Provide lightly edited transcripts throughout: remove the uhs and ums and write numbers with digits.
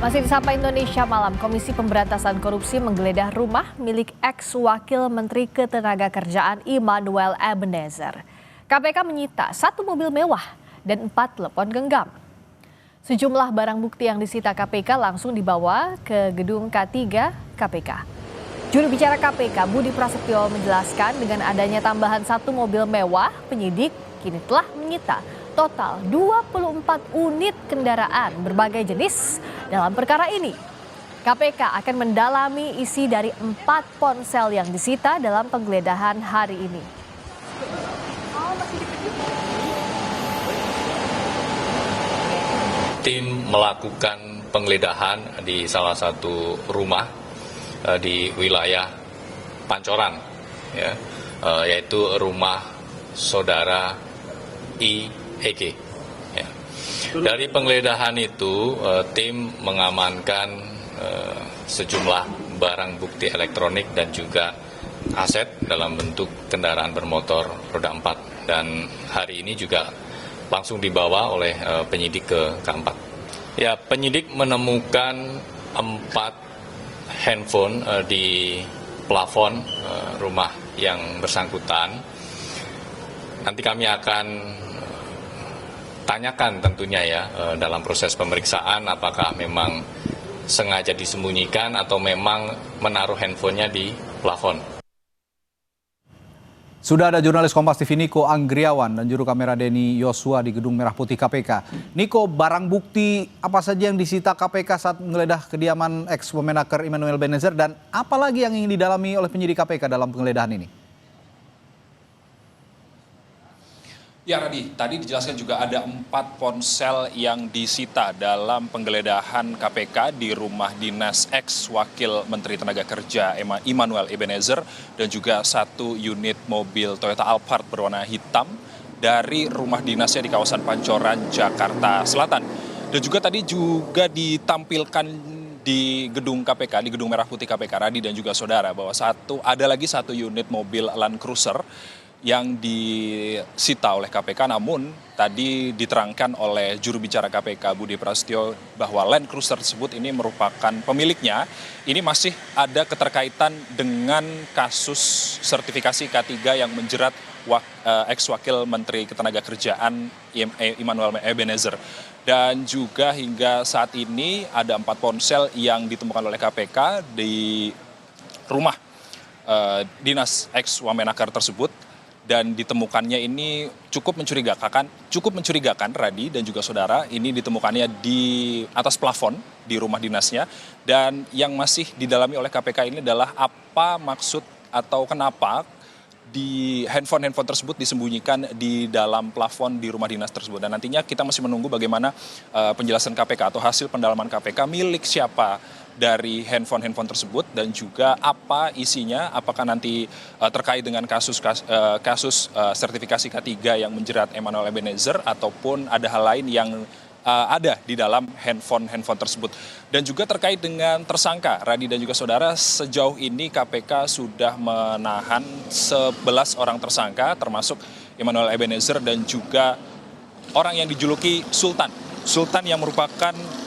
Masih di Sapa Indonesia Malam, Komisi Pemberantasan Korupsi menggeledah rumah milik ex-wakil Menteri Ketenagakerjaan Immanuel Ebenezer. KPK menyita 1 mobil mewah dan 4 telepon genggam. Sejumlah barang bukti yang disita KPK langsung dibawa ke gedung K3 KPK. Juru bicara KPK Budi Prasetyo menjelaskan dengan adanya tambahan 1 mobil mewah, penyidik kini telah menyita total 24 unit kendaraan berbagai jenis dalam perkara ini. KPK akan mendalami isi dari 4 ponsel yang disita dalam penggeledahan hari ini. Tim melakukan penggeledahan di salah satu rumah di wilayah Pancoran, yaitu rumah saudara IEG. Dari penggeledahan itu, tim mengamankan sejumlah barang bukti elektronik dan juga aset dalam bentuk kendaraan bermotor roda 4. Dan hari ini juga langsung dibawa oleh penyidik ke K4. Ya, penyidik menemukan 4 handphone di plafon rumah yang bersangkutan. Nanti kami akan tanyakan tentunya dalam proses pemeriksaan apakah memang sengaja disembunyikan atau memang menaruh handphonenya di plafon. Sudah ada jurnalis Kompas TV Niko Anggriawan dan juru kamera Denny Yosua di Gedung Merah Putih KPK. Niko, barang bukti apa saja yang disita KPK saat menggeledah kediaman ex-Womenaker Immanuel Ebenezer dan apa lagi yang ingin didalami oleh penyidik KPK dalam penggeledahan ini? Ya Radi, tadi dijelaskan juga ada 4 ponsel yang disita dalam penggeledahan KPK di rumah dinas ex-wakil Menteri Tenaga Kerja Immanuel Ebenezer dan juga 1 unit mobil Toyota Alphard berwarna hitam dari rumah dinasnya di kawasan Pancoran, Jakarta Selatan. Dan juga tadi juga ditampilkan di gedung KPK, di Gedung Merah Putih KPK, Radi dan juga saudara, bahwa ada lagi 1 unit mobil Land Cruiser yang disita oleh KPK, namun tadi diterangkan oleh juru bicara KPK Budi Prasetyo bahwa Land Cruiser tersebut ini merupakan pemiliknya, ini masih ada keterkaitan dengan kasus sertifikasi K3 yang menjerat ex-wakil Menteri Ketenagakerjaan Immanuel Ebenezer. Dan juga hingga saat ini ada 4 ponsel yang ditemukan oleh KPK di rumah dinas ex-Wamenakar tersebut. Dan ditemukannya ini cukup mencurigakan Radi dan juga saudara, ini ditemukannya di atas plafon di rumah dinasnya. Dan yang masih didalami oleh KPK ini adalah apa maksud atau kenapa di handphone tersebut disembunyikan di dalam plafon di rumah dinas tersebut. Dan nantinya kita masih menunggu bagaimana penjelasan KPK atau hasil pendalaman KPK milik siapa dari handphone tersebut dan juga apa isinya, apakah nanti terkait dengan kasus sertifikasi K3 yang menjerat Immanuel Ebenezer ataupun ada hal lain yang ada di dalam handphone tersebut. Dan juga terkait dengan tersangka, Radi dan juga saudara, sejauh ini KPK sudah menahan 11 orang tersangka termasuk Immanuel Ebenezer dan juga orang yang dijuluki Sultan yang merupakan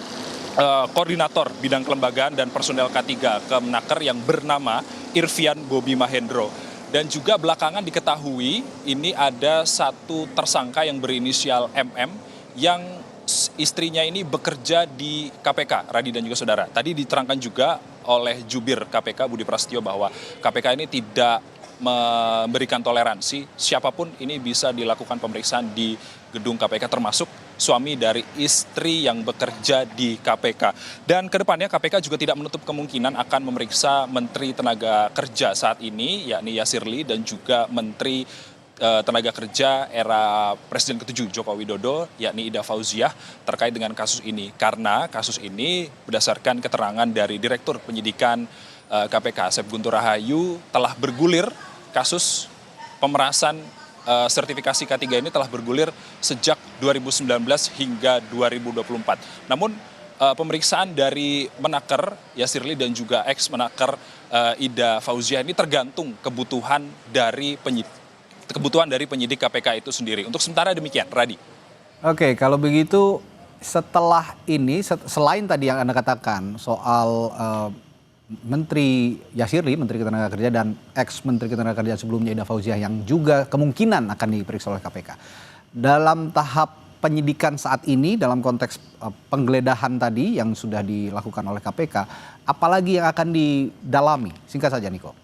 koordinator bidang kelembagaan dan personel K3 Kemenaker yang bernama Irvian Bobi Mahendro. Dan juga belakangan diketahui ini ada 1 tersangka yang berinisial MM yang istrinya ini bekerja di KPK, Radi dan juga saudara. Tadi diterangkan juga oleh jubir KPK Budi Prasetyo bahwa KPK ini tidak memberikan toleransi, siapapun ini bisa dilakukan pemeriksaan di gedung KPK termasuk suami dari istri yang bekerja di KPK. Dan kedepannya KPK juga tidak menutup kemungkinan akan memeriksa Menteri Tenaga Kerja saat ini, yakni Yasirli, dan juga Menteri Tenaga Kerja era Presiden ke-7 Joko Widodo, yakni Ida Fauziah, terkait dengan kasus ini. Karena kasus ini berdasarkan keterangan dari Direktur Penyidikan KPK Asep Guntur Rahayu telah bergulir kasus pemerasan sertifikasi K3 ini telah bergulir sejak 2019 hingga 2024. Namun pemeriksaan dari Menaker Yasirli dan juga ex Menaker Ida Fauziah ini tergantung kebutuhan dari penyidik KPK itu sendiri. Untuk sementara demikian, Radi. Oke, kalau begitu setelah ini, selain tadi yang Anda katakan soal Menteri Yasiri, Menteri Ketenagakerjaan dan ex-Menteri Ketenagakerjaan sebelumnya Ida Fauziah yang juga kemungkinan akan diperiksa oleh KPK. Dalam tahap penyidikan saat ini, dalam konteks penggeledahan tadi yang sudah dilakukan oleh KPK, apalagi yang akan didalami? Singkat saja, Niko.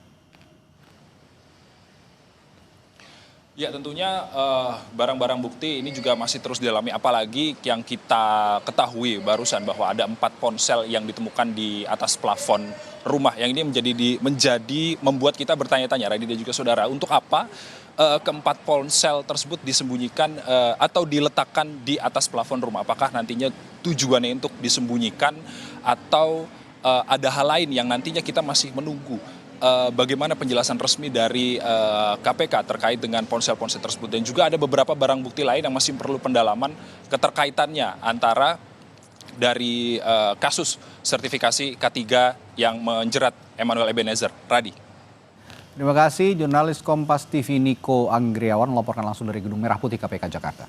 Ya tentunya barang-barang bukti ini juga masih terus didalami, apalagi yang kita ketahui barusan bahwa ada 4 ponsel yang ditemukan di atas plafon rumah, yang ini menjadi membuat kita bertanya-tanya, Radhi dan juga saudara, untuk apa keempat ponsel tersebut disembunyikan atau diletakkan di atas plafon rumah? Apakah nantinya tujuannya untuk disembunyikan atau ada hal lain yang nantinya kita masih menunggu bagaimana penjelasan resmi dari KPK terkait dengan ponsel-ponsel tersebut. Dan juga ada beberapa barang bukti lain yang masih perlu pendalaman keterkaitannya antara dari kasus sertifikasi K3 yang menjerat Emmanuel Ebenezer. Radhi. Terima kasih jurnalis Kompas TV Niko Anggriawan melaporkan langsung dari Gedung Merah Putih KPK Jakarta.